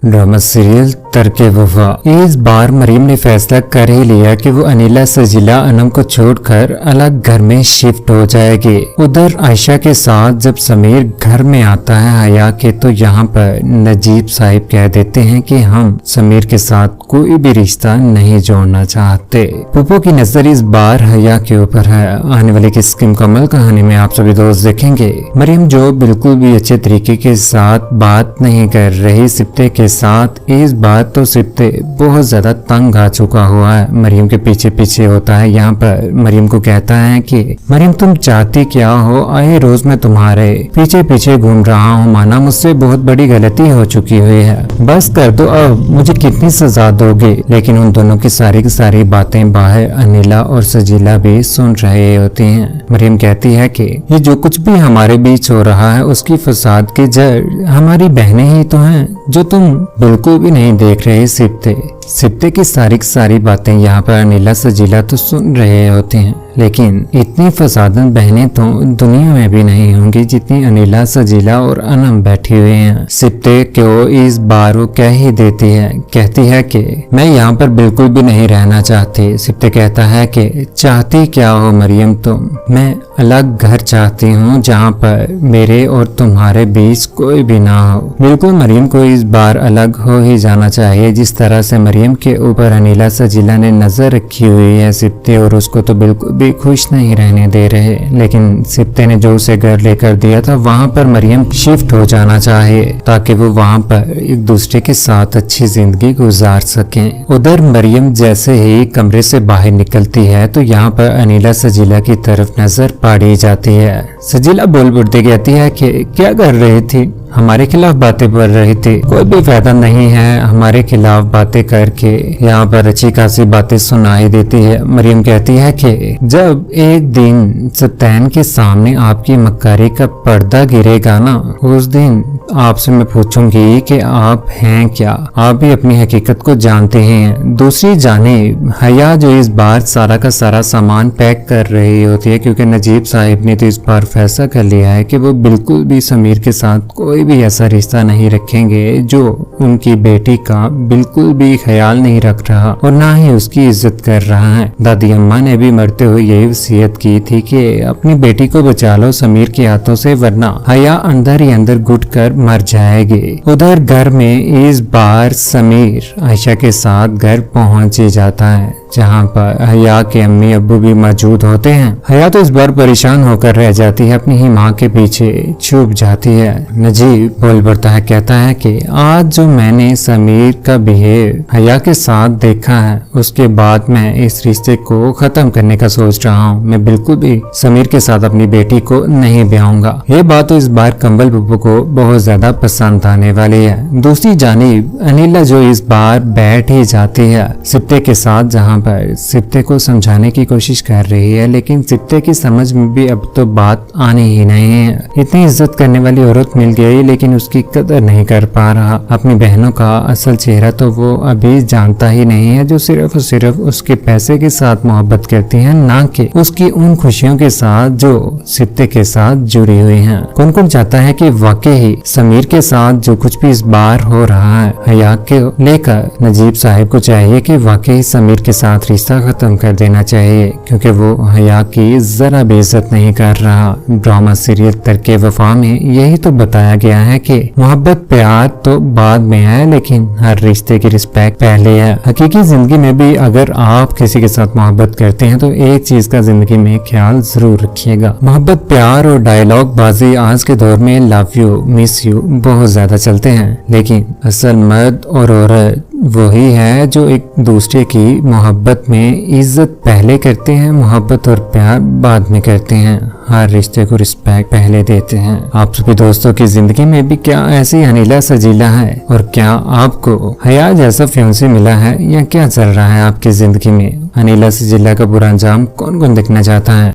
Drama serial तरके वफा। इस बार मरीम ने फैसला कर ही लिया कि वो अनिला सजीला अनम को छोड़कर अलग घर में शिफ्ट हो जाएगी। उधर आयशा के साथ जब समीर घर में आता है हया के, तो यहाँ पर नजीब साहिब कह देते हैं कि हम समीर के साथ कोई भी रिश्ता नहीं जोड़ना चाहते। पुप्पो की नजर इस बार हया के ऊपर है। आने वाली किस्म मुकम्मल कहानी में आप सभी दोस्त देखेंगे मरीम जो बिल्कुल भी अच्छे तरीके के साथ बात नहीं कर रही सिप्ते के साथ। इस बार तो सिप्ते बहुत ज्यादा तंग आ चुका हुआ है, मरीम के पीछे पीछे होता है। यहाँ पर मरीम को कहता है कि मरीम तुम चाहती क्या हो, आए रोज मैं तुम्हारे पीछे पीछे घूम रहा हूँ, माना मुझसे बहुत बड़ी गलती हो चुकी हुई है, बस कर दो, अब मुझे कितनी सजा दोगे। लेकिन उन दोनों की सारी बातें बाहर अनिला और सजीला भी सुन रहे होती हैं। मरीम कहती है कि ये जो कुछ भी हमारे बीच हो रहा है उसकी फसाद की जड़ हमारी बहनें ही तो हैं, जो तुम बिल्कुल भी नहीं देख रहे। सिप्ते की सारी बातें यहाँ पर अनिला सजीला तो सुन रहे होते हैं, लेकिन इतनी फसादन बहनें तो दुनिया में भी नहीं होंगी जितनी अनिला सजीला और अनम बैठी हुई हैं। सिप्ते को इस बार वो कह ही देती है, कहती है कि मैं यहाँ पर बिल्कुल भी नहीं रहना चाहती। सिप्ते कहता है कि चाहती क्या हो मरियम तुम, मैं अलग घर चाहती हूँ जहाँ पर मेरे और तुम्हारे बीच कोई भी ना हो। बिल्कुल मरियम को इस बार अलग हो ही जाना चाहिए। जिस तरह से मरियम के ऊपर अनिला सजीला ने नजर रखी हुई है सिप्ते, और उसको तो बिल्कुल भी खुश नहीं रहने दे रहे। लेकिन सिप्ते ने जो उसे घर लेकर दिया था वहाँ पर मरियम शिफ्ट हो जाना चाहिए ताकि वो वहाँ पर एक दूसरे के साथ अच्छी जिंदगी गुजार सकें। उधर मरियम जैसे ही कमरे से बाहर निकलती है तो यहाँ पर अनिला सजीला की तरफ नजर पड़ी जाती है। सजीला बोल बुड़ती कहती है कि क्या कर रही थी, हमारे खिलाफ बातें कर रही थी, कोई भी फायदा नहीं है हमारे खिलाफ बातें करके। यहाँ पर अच्छी खासी बातें सुनाई देती है। मरियम कहती है कि जब एक दिन सतैन के सामने आपकी मक्कारी का पर्दा गिरेगा ना, उस दिन आपसे मैं पूछूंगी कि आप हैं क्या, आप भी अपनी हकीकत को जानते हैं। दूसरी जानिब हया जो इस बार सारा का सारा सामान पैक कर रही होती है, क्योंकि नजीब साहिब ने तो इस बार फैसला कर लिया है कि वो बिल्कुल भी समीर के साथ कोई भी ऐसा रिश्ता नहीं रखेंगे जो उनकी बेटी का बिल्कुल भी ख्याल नहीं रख रहा और ना ही उसकी इज्जत कर रहा है। दादी अम्मा ने भी मरते हुए यही वसीयत की थी कि अपनी बेटी को बचा लो समीर के हाथों से, वरना हया अंदर ही अंदर घुट कर मर जाएगी। उधर घर में इस बार समीर आयशा के साथ घर पहुंच जाता है, जहाँ पर हया के अम्मी अब्बू भी मौजूद होते हैं। हया तो इस बार परेशान होकर रह जाती है, अपनी ही माँ के पीछे छुप जाती है। नजीब बोल पड़ता है, कहता है कि आज जो मैंने समीर का बिहेव हया के साथ देखा है उसके बाद मैं इस रिश्ते को खत्म करने का सोच रहा हूँ। मैं बिल्कुल भी समीर के साथ अपनी बेटी को नहीं ब्याऊंगा। ये बात तो इस बार कंबल बुब्बू को बहुत ज्यादा पसंद आने वाली है। दूसरी जानिब अनिला जो इस बार बैठ ही जाती है सिप्ते के साथ, जहाँ पर सिप्ते को समझाने की कोशिश कर रही है, लेकिन सिप्ते की समझ में भी अब तो बात आनी ही नहीं है। इतनी इज्जत करने वाली औरत मिल गई लेकिन उसकी कदर नहीं कर पा रहा। अपनी बहनों का असल चेहरा तो वो अभी जानता ही नहीं है, जो सिर्फ और सिर्फ उसके पैसे के साथ मोहब्बत करती है, ना कि उसकी उन खुशियों के साथ जो सिप्ते के साथ जुड़ी हुई हैं। कौन कौन चाहता है कि वाकई ही समीर के साथ जो कुछ भी इस बार हो रहा है हया के लेकर नजीब साहिब को चाहिए कि वाकई समीर के साथ रिश्ता खत्म कर देना चाहिए, क्योंकि वो हया की जरा भी इज्जत नहीं कर रहा। ड्रामा सीरियल तरके वफा में यही तो बताया गया है कि मोहब्बत प्यार तो बाद में है, लेकिन हर रिश्ते की रिस्पेक्ट पहले है। हकीकी जिंदगी में भी अगर आप किसी के साथ मोहब्बत करते हैं तो एक चीज का जिंदगी में ख्याल जरूर रखिएगा। मोहब्बत प्यार और डायलॉग बाजी आज के दौर में लव यू मिस यू बहुत ज्यादा चलते हैं, लेकिन असल मर्द और औरत वही है जो एक दूसरे की मोहब्बत में इज्जत पहले करते हैं, मोहब्बत और प्यार बाद में करते हैं। हर रिश्ते को रिस्पेक्ट पहले देते हैं। आप सभी दोस्तों की जिंदगी में भी क्या ऐसी अनिला सजीला है, और क्या आपको हया जैसा फियांसे मिला है, या क्या चल रहा है आपकी जिंदगी में? अनिला सजीला का बुरा अंजाम कौन कौन देखना चाहता है?